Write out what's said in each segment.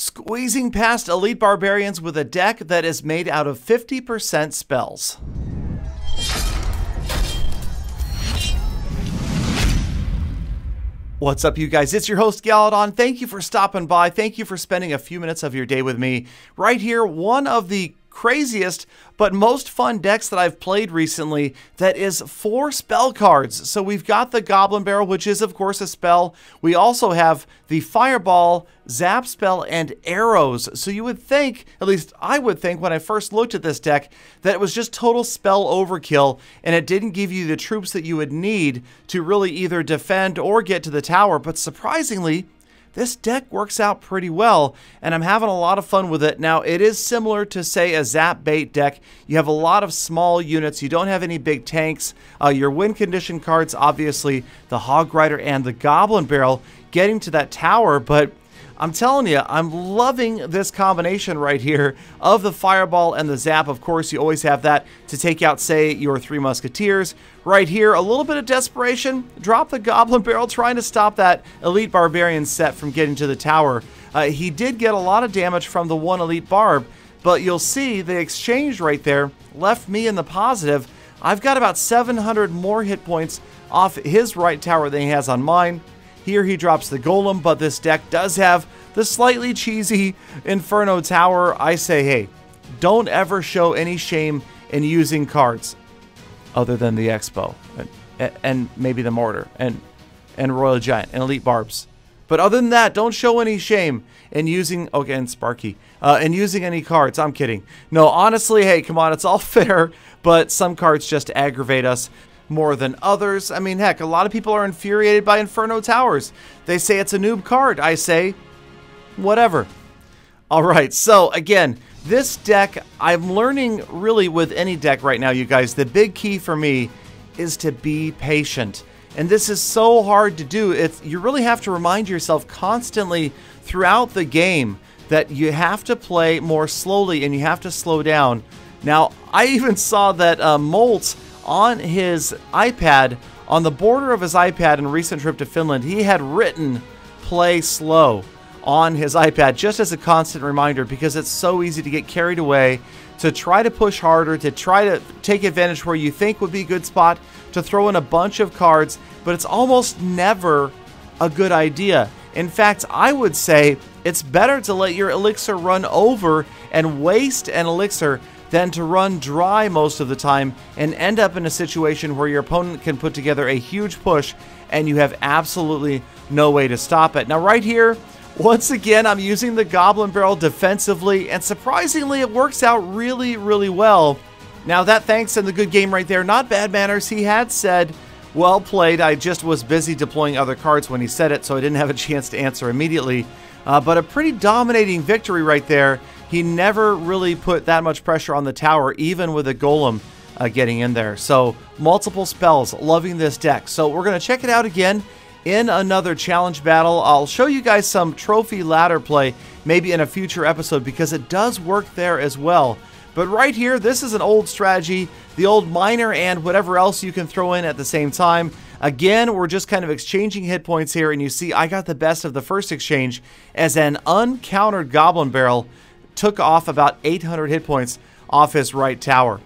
Squeezing past elite barbarians with a deck that is made out of 50% spells. What's up, you guys? It's your host, Galadon. Thank you for stopping by. Thank you for spending a few minutes of your day with me. Right here, one of the craziest but most fun decks that I've played recently that is 4 spell cards. So we've got the Goblin Barrel, which is of course a spell. We also have the Fireball, Zap Spell, and Arrows. So you would think, at least I would think when I first looked at this deck, that it was just total spell overkill and it didn't give you the troops that you would need to really either defend or get to the tower. But surprisingly, this deck works out pretty well, and I'm having a lot of fun with it. Now, it is similar to, say, a Zap Bait deck. You have a lot of small units. You don't have any big tanks. Your win condition cards, obviously, the Hog Rider and the Goblin Barrel, getting to that tower, but I'm telling you, I'm loving this combination right here of the Fireball and the Zap. Of course, you always have that to take out, say, your 3 Musketeers. Right here, a little bit of desperation. Drop the Goblin Barrel, trying to stop that Elite Barbarian set from getting to the tower. He did get a lot of damage from the 1 Elite Barb, but you'll see the exchange right there left me in the positive. I've got about 700 more hit points off his right tower than he has on mine. Here he drops the Golem, but this deck does have the slightly cheesy Inferno Tower. I say, hey, don't ever show any shame in using cards other than the Expo and maybe the Mortar and Royal Giant and Elite Barbs. But other than that, don't show any shame in using, okay, and Sparky, in using any cards. I'm kidding. No, honestly, hey, come on, it's all fair, but some cards just aggravate us more than others. I mean, heck, a lot of people are infuriated by Inferno Towers. They say it's a noob card. I say, whatever. All right, so again, this deck, I'm learning really with any deck right now, you guys, the big key for me is to be patient. And this is so hard to do. You really have to remind yourself constantly throughout the game that you have to play more slowly and you have to slow down. Now, I even saw that Molt on his iPad, on the border of his iPad in a recent trip to Finland, he had written "play slow" on his iPad just as a constant reminder, because it's so easy to get carried away, to try to push harder, to try to take advantage where you think would be a good spot, to throw in a bunch of cards, but it's almost never a good idea. In fact, I would say it's better to let your elixir run over and waste an elixir than to run dry most of the time and end up in a situation where your opponent can put together a huge push and you have absolutely no way to stop it. Now right here, once again, I'm using the Goblin Barrel defensively, and surprisingly, it works out really, really well. Now that thanks in the good game right there, not bad manners. He had said, well played. I just was busy deploying other cards when he said it, so I didn't have a chance to answer immediately. But a pretty dominating victory right there. He never really put that much pressure on the tower, even with a Golem getting in there. So multiple spells, loving this deck. So we're going to check it out again in another challenge battle. I'll show you guys some trophy ladder play maybe in a future episode, because it does work there as well. But right here, this is an old strategy, the old miner and whatever else you can throw in at the same time. Again, we're just kind of exchanging hit points here, and you see I got the best of the first exchange as an uncountered Goblin Barrel took off about 800 hit points off his right tower.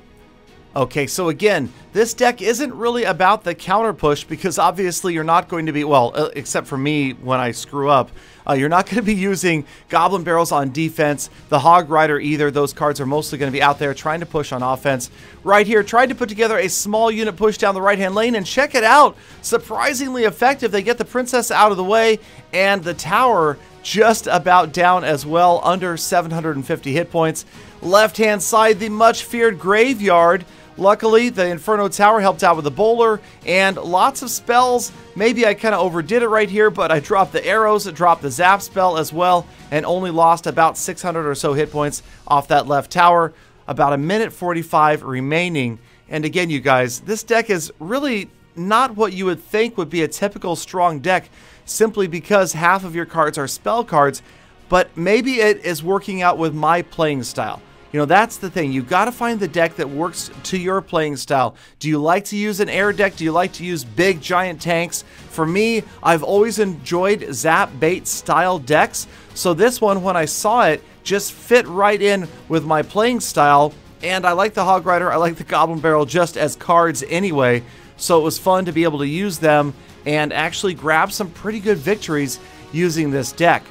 Okay, so again, this deck isn't really about the counter push, because obviously you're not going to be, well, except for me when I screw up, you're not going to be using Goblin Barrels on defense, the Hog Rider either. Those cards are mostly going to be out there trying to push on offense. Right here, tried to put together a small unit push down the right-hand lane, and check it out, surprisingly effective. They get the Princess out of the way, and the tower just about down as well, under 750 hit points. Left-hand side, the much-feared Graveyard. Luckily, the Inferno Tower helped out with the bowler and lots of spells. Maybe I kind of overdid it right here, but I dropped the arrows, dropped the Zap spell as well, and only lost about 600 or so hit points off that left tower. About a minute 45 remaining. And again, you guys, this deck is really not what you would think would be a typical strong deck, simply because half of your cards are spell cards, but maybe it is working out with my playing style. You know, that's the thing. You've got to find the deck that works to your playing style. Do you like to use an air deck? Do you like to use big, giant tanks? For me, I've always enjoyed Zap Bait style decks. So this one, when I saw it, just fit right in with my playing style. And I like the Hog Rider, I like the Goblin Barrel just as cards anyway. So it was fun to be able to use them and actually grab some pretty good victories using this deck.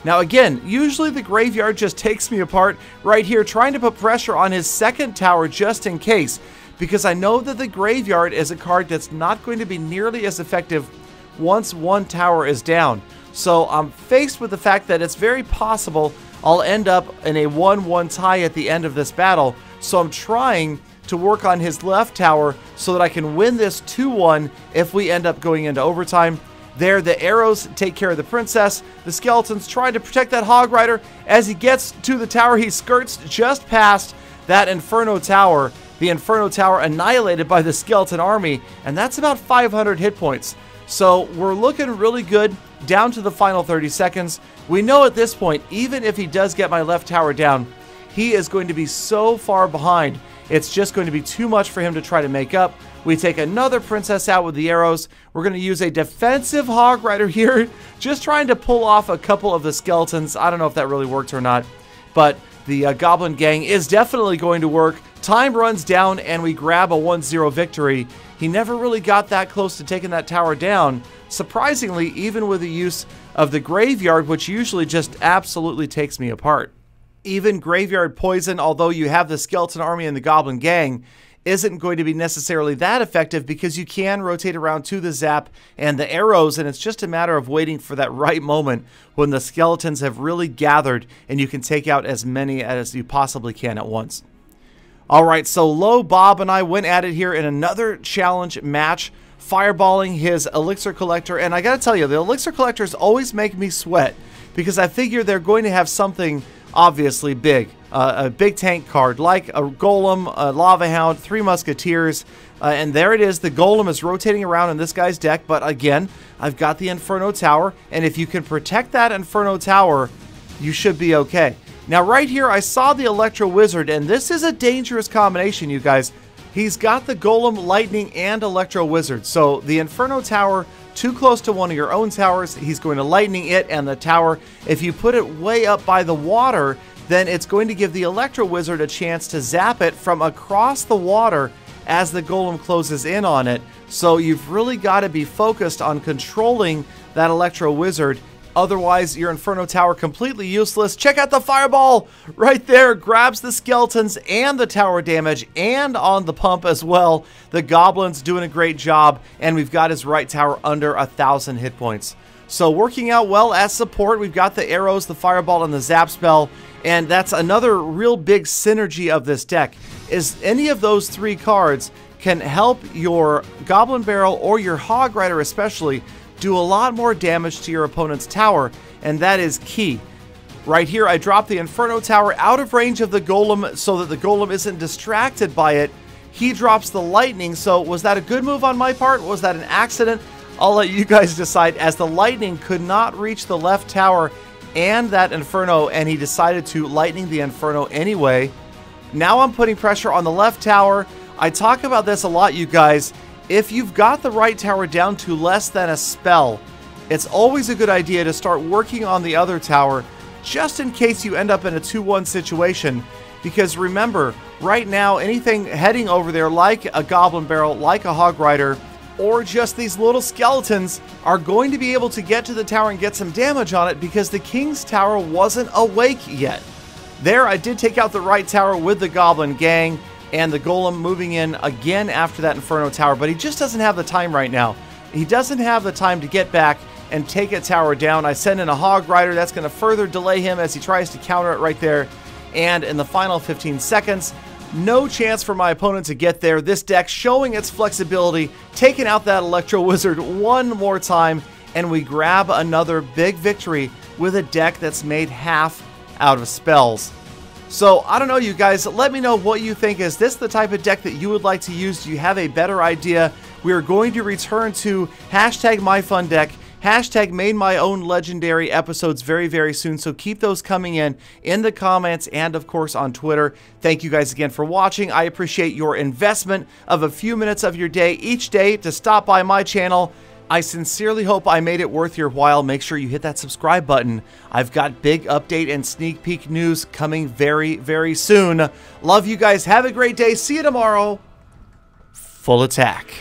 Now again, usually the graveyard just takes me apart right here, trying to put pressure on his second tower just in case, because I know that the graveyard is a card that's not going to be nearly as effective once one tower is down. So I'm faced with the fact that it's very possible I'll end up in a 1-1 tie at the end of this battle. So I'm trying to work on his left tower so that I can win this 2-1 if we end up going into overtime. There, the arrows take care of the princess. The skeletons trying to protect that Hog Rider. As he gets to the tower, he skirts just past that Inferno Tower. The Inferno Tower annihilated by the skeleton army, and that's about 500 hit points. So we're looking really good down to the final 30 seconds. We know at this point, even if he does get my left tower down, he is going to be so far behind. It's just going to be too much for him to try to make up. We take another princess out with the arrows. We're going to use a defensive Hog Rider here, just trying to pull off a couple of the skeletons. I don't know if that really worked or not, but the Goblin Gang is definitely going to work. Time runs down and we grab a 1-0 victory. He never really got that close to taking that tower down, surprisingly, even with the use of the graveyard, which usually just absolutely takes me apart. Even graveyard poison, although you have the skeleton army and the Goblin Gang, isn't going to be necessarily that effective because you can rotate around to the zap and the arrows, and it's just a matter of waiting for that right moment when the skeletons have really gathered and you can take out as many as you possibly can at once. Alright, so Low Bob and I went at it here in another challenge match, fireballing his Elixir Collector, and I gotta tell you, the Elixir Collectors always make me sweat because I figure they're going to have something obviously big. A big tank card like a Golem, a Lava Hound, 3 Musketeers, and there it is. The Golem is rotating around in this guy's deck, but again, I've got the Inferno Tower, and if you can protect that Inferno Tower, you should be okay. Now right here, I saw the Electro Wizard, and this is a dangerous combination, you guys. He's got the Golem, Lightning, and Electro Wizard, so the Inferno Tower too close to one of your own towers, he's going to lightning it and the tower. If you put it way up by the water, then it's going to give the Electro Wizard a chance to zap it from across the water as the Golem closes in on it. So you've really got to be focused on controlling that Electro Wizard. Otherwise, your Inferno Tower completely useless. Check out the fireball right there. Grabs the skeletons and the tower damage and on the pump as well. The Goblin's doing a great job, and we've got his right tower under 1,000 hit points. So working out well as support. We've got the arrows, the fireball, and the zap spell. And that's another real big synergy of this deck, is any of those 3 cards can help your Goblin Barrel or your Hog Rider especially do a lot more damage to your opponent's tower, and that is key. Right here, I dropped the Inferno Tower out of range of the Golem so that the Golem isn't distracted by it. He drops the Lightning, so was that a good move on my part? Was that an accident? I'll let you guys decide, as the Lightning could not reach the left tower and that Inferno, and he decided to Lightning the Inferno anyway. Now I'm putting pressure on the left tower. I talk about this a lot, you guys. If you've got the right tower down to less than a spell, it's always a good idea to start working on the other tower just in case you end up in a 2-1 situation. Because remember, right now, anything heading over there like a Goblin Barrel, like a Hog Rider, or just these little skeletons are going to be able to get to the tower and get some damage on it because the King's Tower wasn't awake yet. There, I did take out the right tower with the Goblin Gang, and the Golem moving in again after that Inferno Tower, but he just doesn't have the time right now. He doesn't have the time to get back and take a tower down. I send in a Hog Rider. That's going to further delay him as he tries to counter it right there. And in the final 15 seconds, no chance for my opponent to get there. This deck showing its flexibility, taking out that Electro Wizard one more time, and we grab another big victory with a deck that's made half out of spells. So, I don't know, you guys, let me know what you think. Is this the type of deck that you would like to use? Do you have a better idea? We are going to return to #MyFunDeck, #MadeMyOwnLegendary episodes very, very soon. So keep those coming in the comments and, of course, on Twitter. Thank you guys again for watching. I appreciate your investment of a few minutes of your day each day to stop by my channel. I sincerely hope I made it worth your while. Make sure you hit that subscribe button. I've got big update and sneak peek news coming very, very soon. Love you guys. Have a great day. See you tomorrow. Full attack.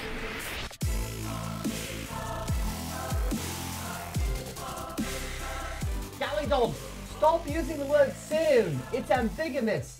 Galadon, stop using the word sim. It's ambiguous.